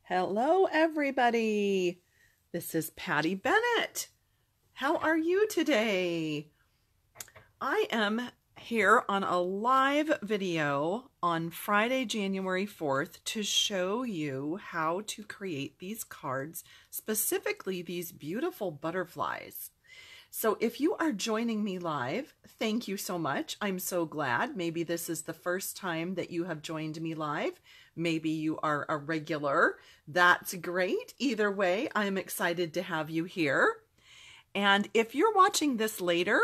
Hello, everybody. This is Patty Bennett. How are you today? I am here on a live video on Friday, January 4th to show you how to create these cards, specifically these beautiful butterflies. So if you are joining me live, thank you so much. I'm so glad. Maybe this is the first time that you have joined me live. Maybe you are a regular. That's great. Either way, I'm excited to have you here. And if you're watching this later,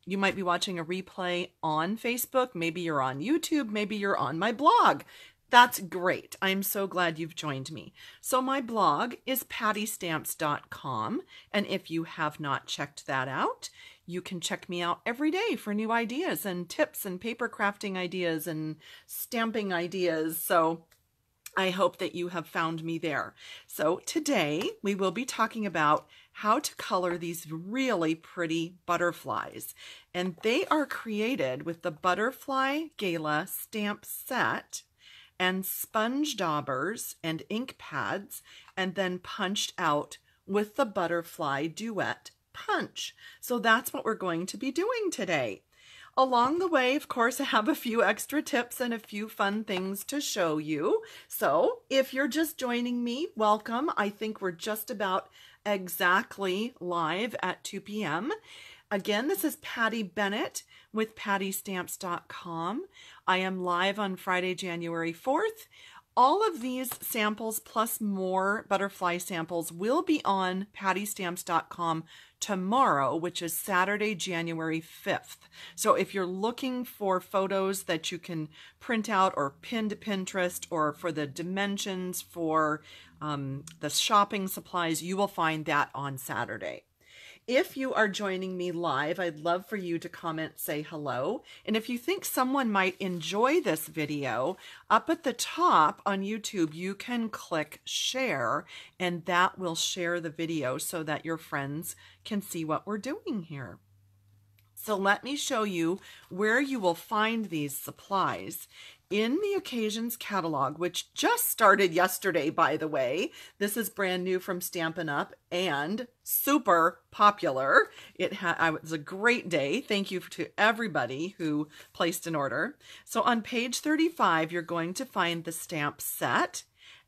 you might be watching a replay on Facebook. Maybe you're on YouTube. Maybe you're on my blog. That's great. I'm so glad you've joined me. So my blog is pattystamps.com, and if you have not checked that out, you can check me out every day for new ideas and tips and paper crafting ideas and stamping ideas. So I hope that you have found me there. So today we will be talking about how to color these really pretty butterflies. And they are created with the Butterfly Gala stamp set and Sponge Daubers and ink pads, and then punched out with the Butterfly Duet punch. So that's what we're going to be doing today. Along the way, of course, I have a few extra tips and a few fun things to show you. So if you're just joining me, welcome. I think we're just about exactly live at 2 p.m. Again, this is Patty Bennett with pattystamps.com. I am live on Friday, January 4th. All of these samples plus more butterfly samples will be on pattystamps.com tomorrow, which is Saturday, January 5th. So if you're looking for photos that you can print out or pin to Pinterest, or for the dimensions for the shopping supplies, you will find that on Saturday. If you are joining me live, I'd love for you to comment, say hello. And if you think someone might enjoy this video, up at the top on YouTube, you can click share, and that will share the video so that your friends can see what we're doing here. So let me show you where you will find these supplies. In the Occasions catalog, which just started yesterday, by the way. This is brand new from Stampin Up and super popular. It was a great day. Thank you to everybody who placed an order. So on page 35, you're going to find the stamp set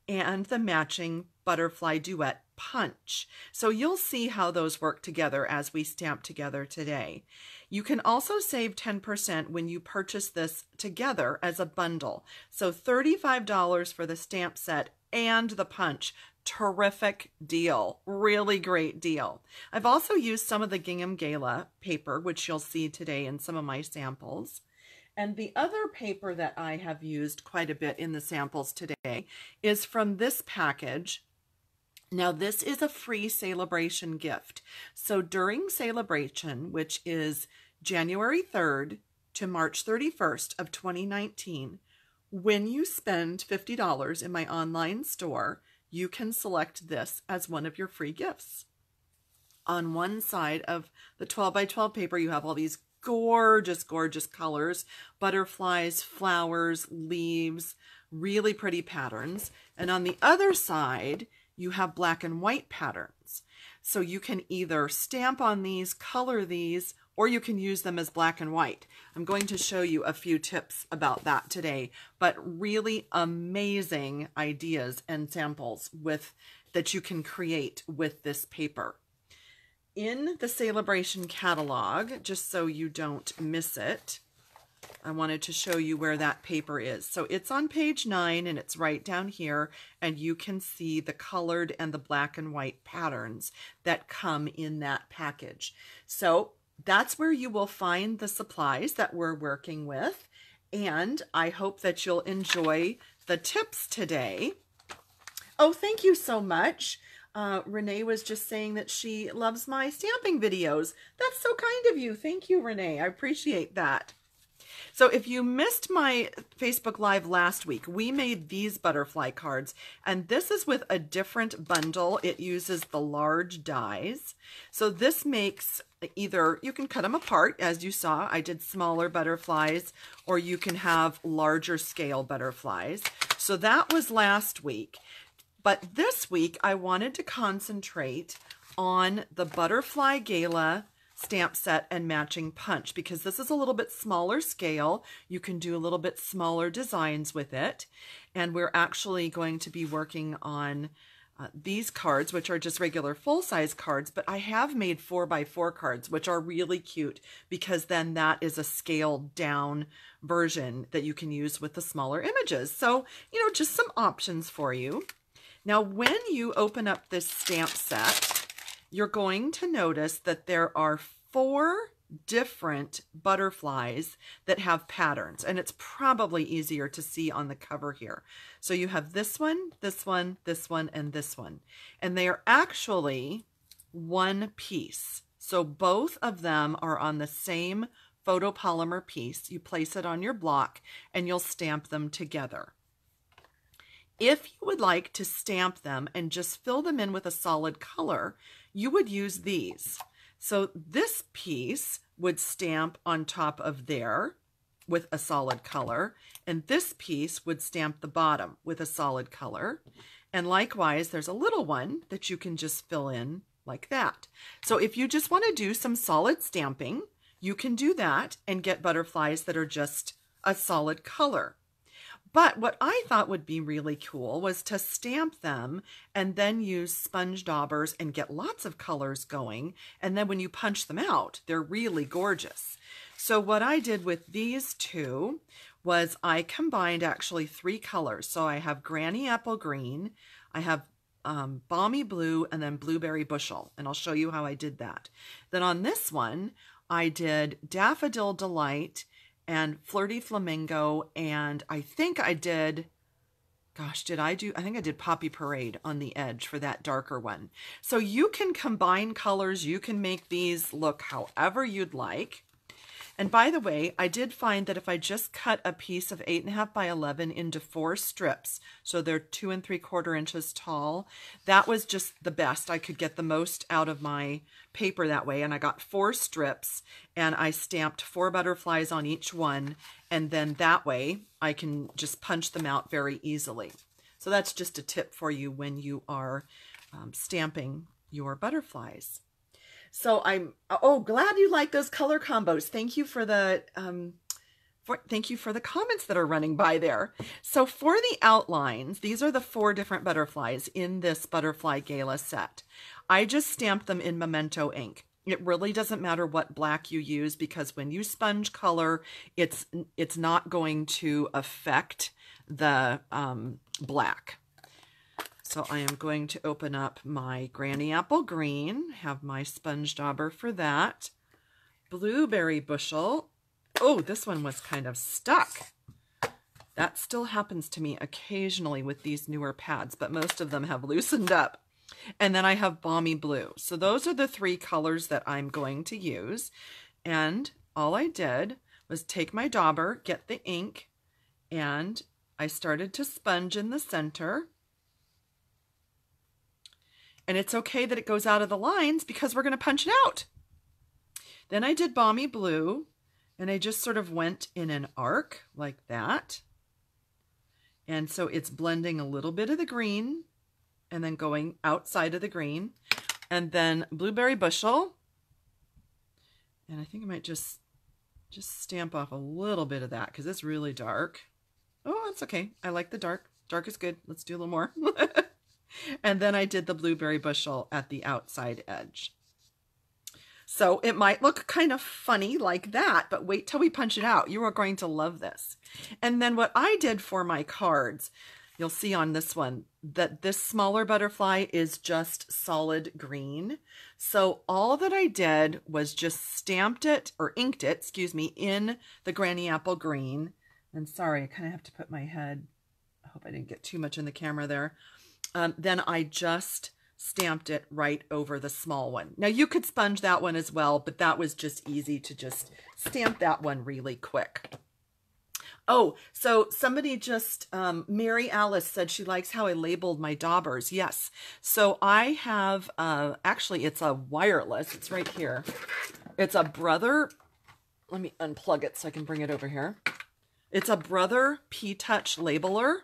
and the matching Butterfly Duet punch. So you'll see how those work together as we stamp together today. You can also save 10% when you purchase this together as a bundle. So $35 for the stamp set and the punch. Terrific deal. Really great deal. I've also used some of the Gingham Gala paper, which you'll see today in some of my samples. And the other paper that I have used quite a bit in the samples today is from this package. Now, this is a free celebration gift. So during celebration, which is January 3rd to March 31st of 2019, when you spend $50 in my online store, you can select this as one of your free gifts. On one side of the 12 by 12 paper, you have all these gorgeous, gorgeous colors, butterflies, flowers, leaves, really pretty patterns. And on the other side, you have black and white patterns. So you can either stamp on these, color these, or you can use them as black and white. I'm going to show you a few tips about that today, but really amazing ideas and samples that you can create with this paper. In the celebration catalog, just so you don't miss it, I wanted to show you where that paper is. So it's on page 9 and it's right down here, and you can see the colored and the black and white patterns that come in that package. So that's where you will find the supplies that we're working with, and I hope that you'll enjoy the tips today. Oh, thank you so much. Renee was just saying that she loves my stamping videos. That's so kind of you. Thank you, Renee. I appreciate that. So if you missed my Facebook Live last week, we made these butterfly cards, and this is with a different bundle. It uses the large dies. So this makes either, you can cut them apart, as you saw. I did smaller butterflies, or you can have larger scale butterflies. So that was last week. But this week I wanted to concentrate on the Butterfly Gala stamp set and matching punch, because this is a little bit smaller scale. You can do a little bit smaller designs with it. And we're actually going to be working on these cards, which are just regular full-size cards, but I have made 4x4 cards, which are really cute, because then that is a scaled down version that you can use with the smaller images. So, you know, just some options for you. Now, when you open up this stamp set, you're going to notice that there are 4 different butterflies that have patterns, and it's probably easier to see on the cover here. So you have this one, this one, this one, and this one, and they are actually one piece. So both of them are on the same photopolymer piece. You place it on your block and you'll stamp them together. If you would like to stamp them and just fill them in with a solid color, you would use these. So this piece would stamp on top of there with a solid color, and this piece would stamp the bottom with a solid color. And likewise, there's a little one that you can just fill in like that. So if you just want to do some solid stamping, you can do that and get butterflies that are just a solid color. But what I thought would be really cool was to stamp them and then use Sponge Daubers and get lots of colors going. And then when you punch them out, they're really gorgeous. So what I did with these two was I combined actually 3 colors. So I have Granny Apple Green, I have Balmy Blue, and then Blueberry Bushel. And I'll show you how I did that. Then on this one, I did Daffodil Delight and Flirty Flamingo, and I think I did, gosh, I think I did Poppy Parade on the edge for that darker one. So you can combine colors, you can make these look however you'd like. And by the way, I did find that if I just cut a piece of 8.5 by 11 into 4 strips, so they're 2 3/4 inches tall, that was just the best. I could get the most out of my paper that way. And I got 4 strips and I stamped 4 butterflies on each one. And then that way I can just punch them out very easily. So that's just a tip for you when you are stamping your butterflies. So I'm glad you like those color combos. Thank you for the comments that are running by there. So for the outlines, these are the 4 different butterflies in this Butterfly Gala set. I just stamped them in Memento ink. It really doesn't matter what black you use, because when you sponge color, it's not going to affect the black. So I am going to open up my Granny Apple Green, have my Sponge Dauber for that. Blueberry Bushel. Oh, this one was kind of stuck. That still happens to me occasionally with these newer pads, but most of them have loosened up. And then I have Balmy Blue. So those are the 3 colors that I'm going to use. And all I did was take my dauber, get the ink, and I started to sponge in the center. And it's okay that it goes out of the lines because we're going to punch it out. Then I did Balmy Blue, and I just sort of went in an arc like that. And so it's blending a little bit of the green and then going outside of the green. And then Blueberry Bushel. And I think I might just stamp off a little bit of that because it's really dark. Oh, that's okay. I like the dark. Dark is good. Let's do a little more. And then I did the Blueberry Bushel at the outside edge. So it might look kind of funny like that, but wait till we punch it out. You are going to love this. And then what I did for my cards, you'll see on this one that this smaller butterfly is just solid green. So all that I did was just stamped it, or inked it, excuse me, in the Granny Apple Green. And sorry, I kind of have to put my head, I hope I didn't get too much in the camera there. Then I just stamped it right over the small one. Now you could sponge that one as well, but that was just easy to just stamp that one really quick. Oh, so somebody just, Mary Alice said she likes how I labeled my daubers. Yes. So I have, actually it's a wireless, it's right here. It's a Brother, let me unplug it so I can bring it over here. It's a Brother P-Touch labeler.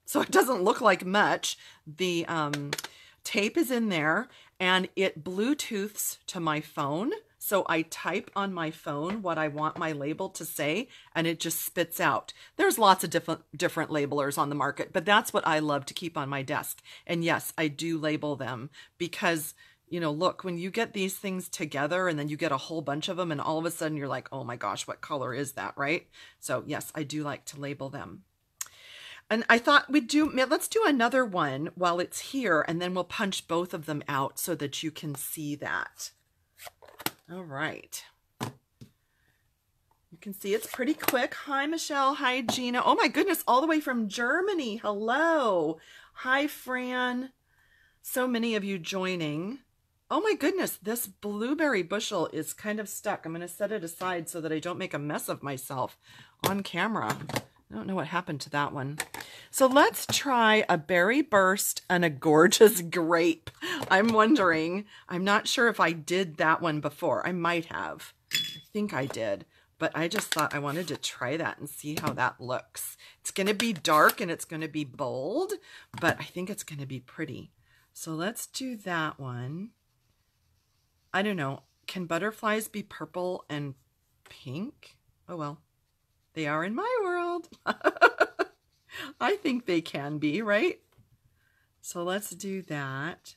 so it doesn't look like much. The tape is in there, and it Bluetooths to my phone. So I type on my phone what I want my label to say, and it just spits out. There's lots of different labelers on the market, but that's what I love to keep on my desk. And yes, I do label them because, you know, look, when you get these things together and then you get a whole bunch of them and all of a sudden you're like, oh my gosh, what color is that, right? So yes, I do like to label them. And I thought let's do another one while it's here, and then we'll punch both of them out so that you can see that. All right. You can see it's pretty quick. Hi, Michelle. Hi, Gina. Oh my goodness, all the way from Germany. Hello. Hi, Fran. So many of you joining. Oh my goodness, this blueberry bushel is kind of stuck. I'm going to set it aside so that I don't make a mess of myself on camera. I don't know what happened to that one. So let's try a berry burst and a gorgeous grape. I'm wondering, I'm not sure if I did that one before. I might have. I think I did. But I just thought I wanted to try that and see how that looks. It's going to be dark and it's going to be bold, but I think it's going to be pretty. So let's do that one. I don't know. Can butterflies be purple and pink? Oh, well. They are in my world. I think they can be, right? So let's do that.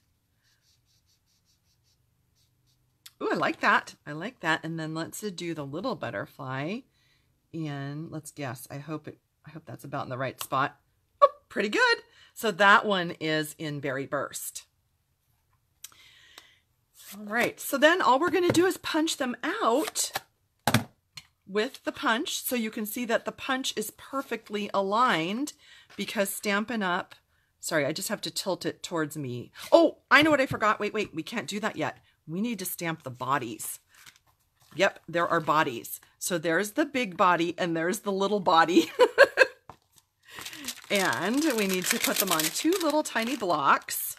Ooh, I like that. I like that. And then let's do the little butterfly. And let's guess. I hope that's about in the right spot. Oh, pretty good. So that one is in Berry Burst. All right. So then all we're going to do is punch them out with the punch, so you can see that the punch is perfectly aligned because Stampin' Up, sorry, I just have to tilt it towards me. Oh, I know what I forgot. Wait, we can't do that yet. We need to stamp the bodies. Yep, there are bodies. So there's the big body and there's the little body. And we need to put them on two little tiny blocks.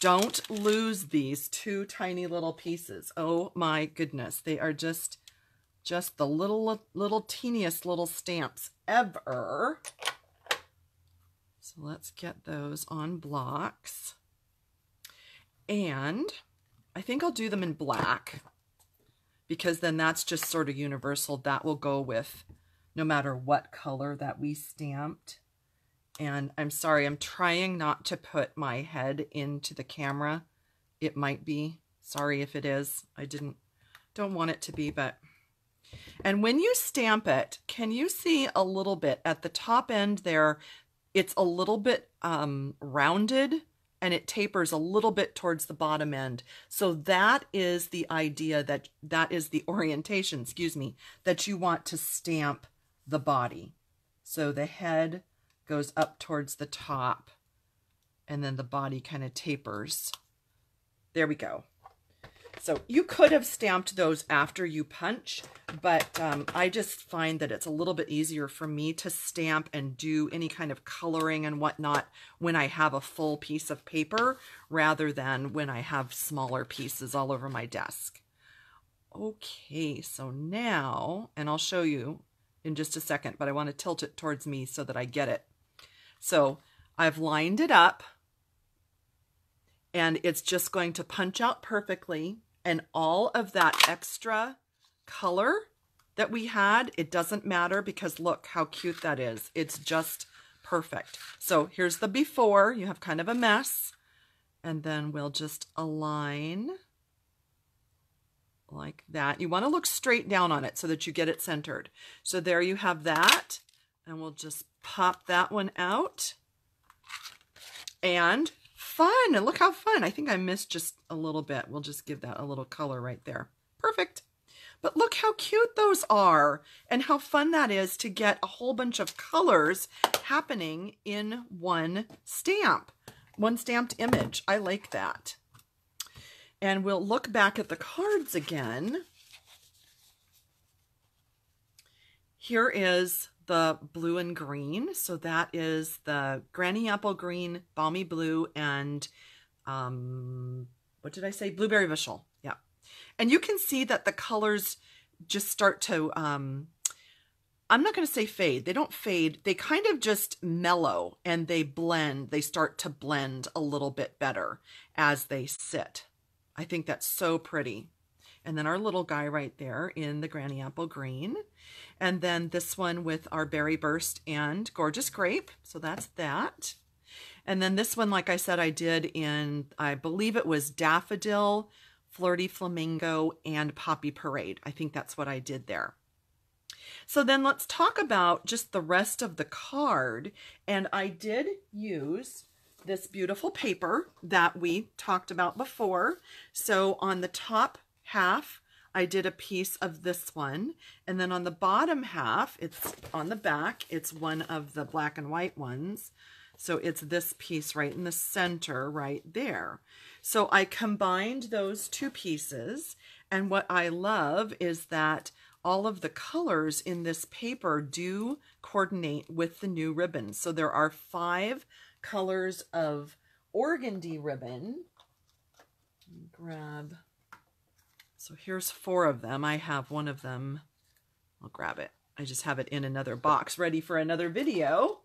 Don't lose these two tiny little pieces. Oh my goodness, they are just the little teeniest little stamps ever. So let's get those on blocks. And I think I'll do them in black because then that's just sort of universal. That will go with no matter what color that we stamped. And I'm sorry, I'm trying not to put my head into the camera. It might be. Sorry if it is. I don't want it to be, but... And when you stamp it, can you see a little bit at the top end there? It's a little bit rounded and it tapers a little bit towards the bottom end. So that is the idea, that is the orientation, excuse me, that you want to stamp the body. So the head goes up towards the top and then the body kind of tapers. There we go. So you could have stamped those after you punch, but I just find that it's a little bit easier for me to stamp and do any kind of coloring and whatnot when I have a full piece of paper rather than when I have smaller pieces all over my desk. Okay, so now, and I'll show you in just a second, but I want to tilt it towards me so that I get it. So I've lined it up and it's just going to punch out perfectly. And all of that extra color that we had, it doesn't matter because look how cute that is. It's just perfect. So here's the before. You have kind of a mess. And then we'll just align like that. You want to look straight down on it so that you get it centered. So there you have that. And we'll just pop that one out. And fun. And look how fun. I think I missed just a little bit. We'll just give that a little color right there. Perfect. But look how cute those are and how fun that is to get a whole bunch of colors happening in one stamp, one stamped image. I like that. And we'll look back at the cards again. Here is the blue and green. So that is the Granny Apple Green, Balmy Blue, and what did I say? Blueberry Bushel. Yeah. And you can see that the colors just start to I'm not going to say fade. They don't fade. They kind of just mellow and they blend. They start to blend a little bit better as they sit. I think that's so pretty. And then our little guy right there in the Granny Apple Green. And then this one with our Berry Burst and Gorgeous Grape. So that's that. And then this one, like I said, I did in, I believe it was Daffodil, Flirty Flamingo, and Poppy Parade. I think that's what I did there. So then let's talk about just the rest of the card. And I did use this beautiful paper that we talked about before. So on the top half, I did a piece of this one. And then on the bottom half, it's on the back, it's one of the black and white ones. So it's this piece right in the center right there. So I combined those two pieces. And what I love is that all of the colors in this paper do coordinate with the new ribbon. So there are 5 colors of organdy ribbon. Grab. So here's 4 of them. I have one of them. I'll grab it. I just have it in another box ready for another video.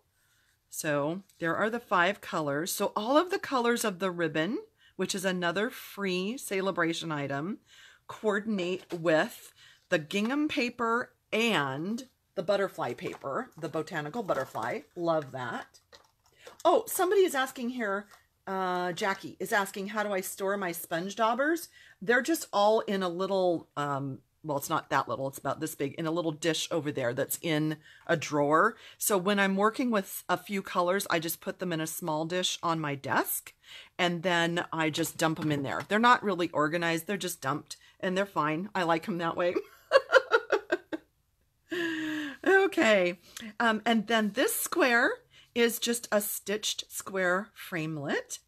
So there are the 5 colors. So all of the colors of the ribbon, which is another free celebration item, coordinate with the gingham paper and the butterfly paper, the botanical butterfly. Love that. Oh, somebody is asking here, Jackie is asking, how do I store my sponge daubers? They're just all in a little, well, it's not that little, it's about this big, in a little dish over there that's in a drawer. So when I'm working with a few colors, I just put them in a small dish on my desk, and then I just dump them in there. They're not really organized, they're just dumped, and they're fine. I like them that way. Okay, and then this square is just a stitched square framelit.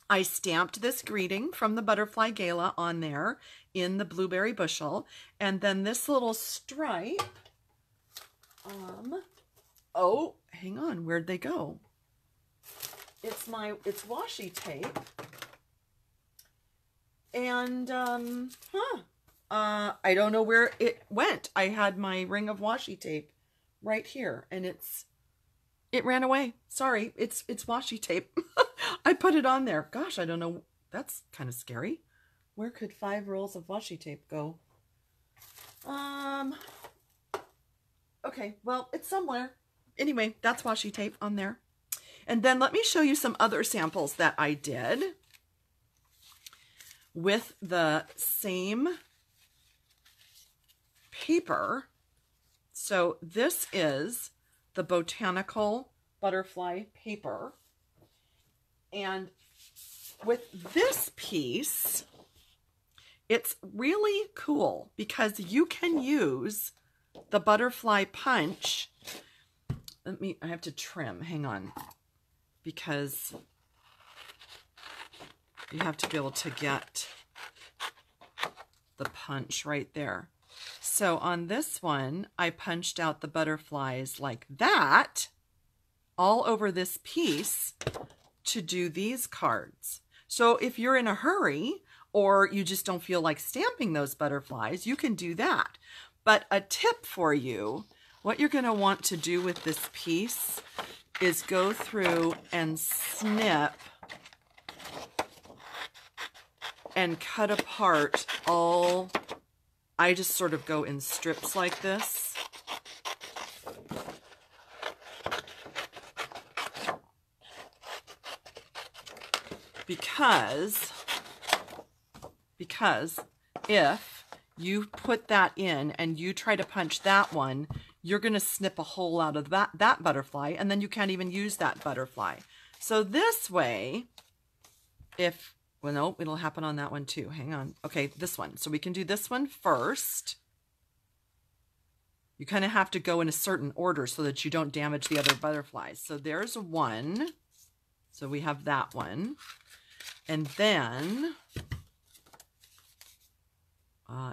I stamped this greeting from the Butterfly Gala on there in the blueberry bushel. And then this little stripe, oh, hang on, where'd they go? It's washi tape. And, I don't know where it went. I had my ring of washi tape right here, and it ran away. Sorry, it's washi tape. I put it on there. Gosh, I don't know. That's kind of scary. Where could 5 rolls of washi tape go? Okay, well, it's somewhere. Anyway, that's washi tape on there. And then let me show you some other samples that I did with the same paper. So this is the botanical butterfly paper. And with this piece, it's really cool because you can use the butterfly punch. I have to trim, hang on, because you have to be able to get the punch right there. So on this one, I punched out the butterflies like that all over this piece to do these cards. So if you're in a hurry or you just don't feel like stamping those butterflies, you can do that. But a tip for you, what you're going to want to do with this piece is go through and snip and cut apart all. I just sort of go in strips like this. Because if you put that in and you try to punch that one, you're going to snip a hole out of that butterfly, and then you can't even use that butterfly. So this way, well, no, it'll happen on that one too. Hang on. Okay, this one. So we can do this one first. You kind of have to go in a certain order so that you don't damage the other butterflies. So there's one. So we have that one. And then,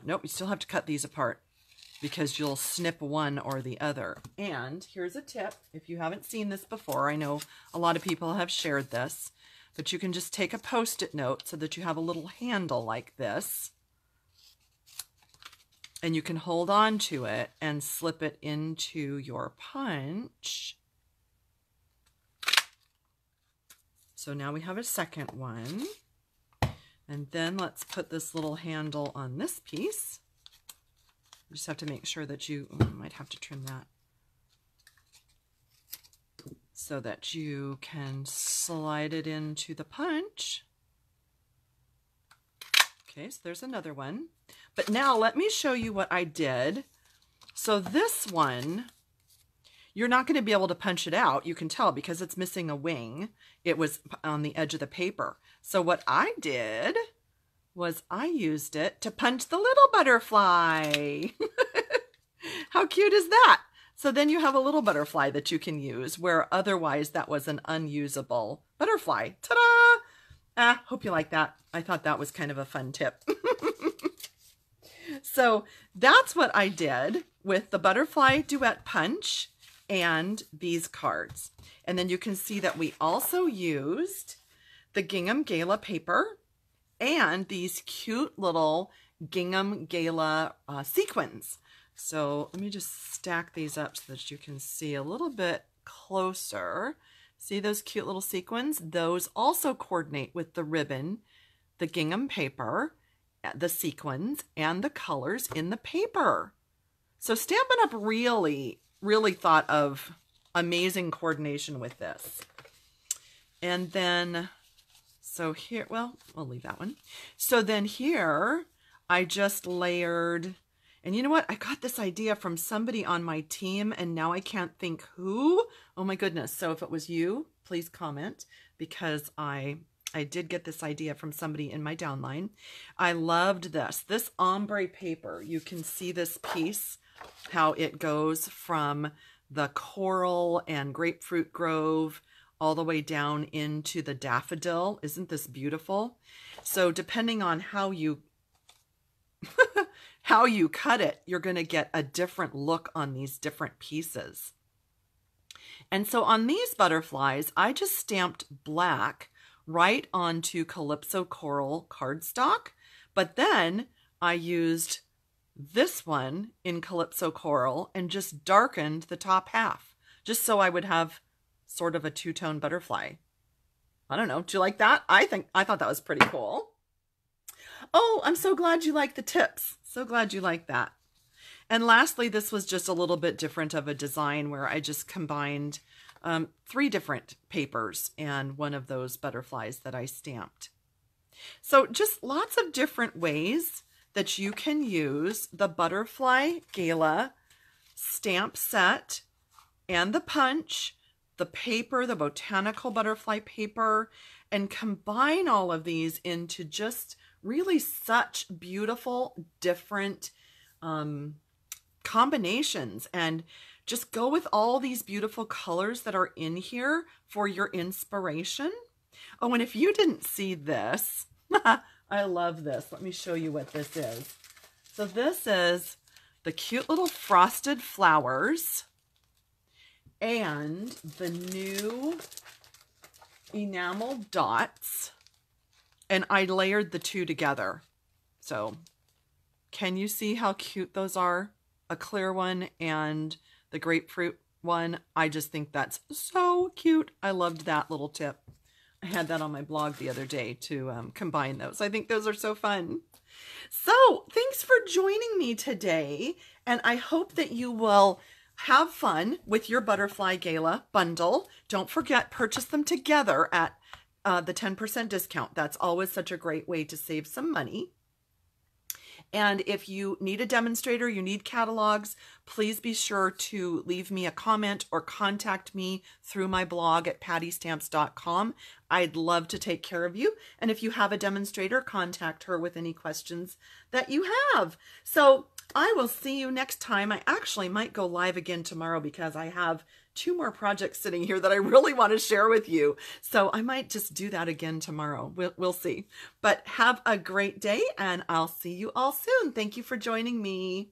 nope, you still have to cut these apart because you'll snip one or the other. And here's a tip. If you haven't seen this before, I know a lot of people have shared this, but you can just take a Post-it note so that you have a little handle like this. And you can hold on to it and slip it into your punch. So now we have a second one. And then let's put this little handle on this piece. You just have to make sure that you might have to trim that so that you can slide it into the punch. Okay, so there's another one. But now let me show you what I did. So this one, you're not going to be able to punch it out. You can tell because it's missing a wing. It was on the edge of the paper. So what I did was I used it to punch the little butterfly. How cute is that? So then you have a little butterfly that you can use where otherwise that was an unusable butterfly. Ta-da! Hope you like that. I thought that was kind of a fun tip. So that's what I did with the Butterfly Duet punch and these cards. And then you can see that we also used the Gingham Gala paper and these cute little Gingham Gala sequins. So let me just stack these up so that you can see a little bit closer. See those cute little sequins? Those also coordinate with the ribbon, the gingham paper, the sequins, and the colors in the paper. So Stampin' Up! really thought of amazing coordination with this. And then, so here, well, we'll leave that one. So then here, I just layered, and you know what? I got this idea from somebody on my team, and now I can't think who. Oh my goodness. So if it was you, please comment, because I did get this idea from somebody in my downline. I loved this. This ombre paper, you can see this piece, how it goes from the coral and grapefruit grove all the way down into the daffodil. Isn't this beautiful? So depending on how you how you cut it, you're going to get a different look on these different pieces. And so on these butterflies, I just stamped black right onto Calypso Coral cardstock, but then I used this one in Calypso Coral and just darkened the top half, just so I would have sort of a two-tone butterfly. I don't know. Do you like that? I thought that was pretty cool. Oh, I'm so glad you like the tips. So glad you like that. And lastly, this was just a little bit different of a design where I just combined 3 different papers and one of those butterflies that I stamped. So just lots of different ways that you can use the Butterfly Gala stamp set and the punch, the paper, the botanical butterfly paper, and combine all of these into just really such beautiful different combinations, and just go with all these beautiful colors that are in here for your inspiration. Oh, and if you didn't see this, I love this. Let me show you what this is. So this is the cute little frosted flowers and the new enamel dots. And I layered the two together. So can you see how cute those are? A clear one and the grapefruit one. I just think that's so cute. I loved that little tip. I had that on my blog the other day to combine those. I think those are so fun. So thanks for joining me today. And I hope that you will have fun with your Butterfly Gala bundle. Don't forget, purchase them together at the 10% discount. That's always such a great way to save some money. And if you need a demonstrator, you need catalogs, please be sure to leave me a comment or contact me through my blog at pattystamps.com. I'd love to take care of you. And if you have a demonstrator, contact her with any questions that you have. So I will see you next time. I actually might go live again tomorrow because I have 2 more projects sitting here that I really want to share with you. So I might just do that again tomorrow. We'll see. But have a great day, and I'll see you all soon. Thank you for joining me.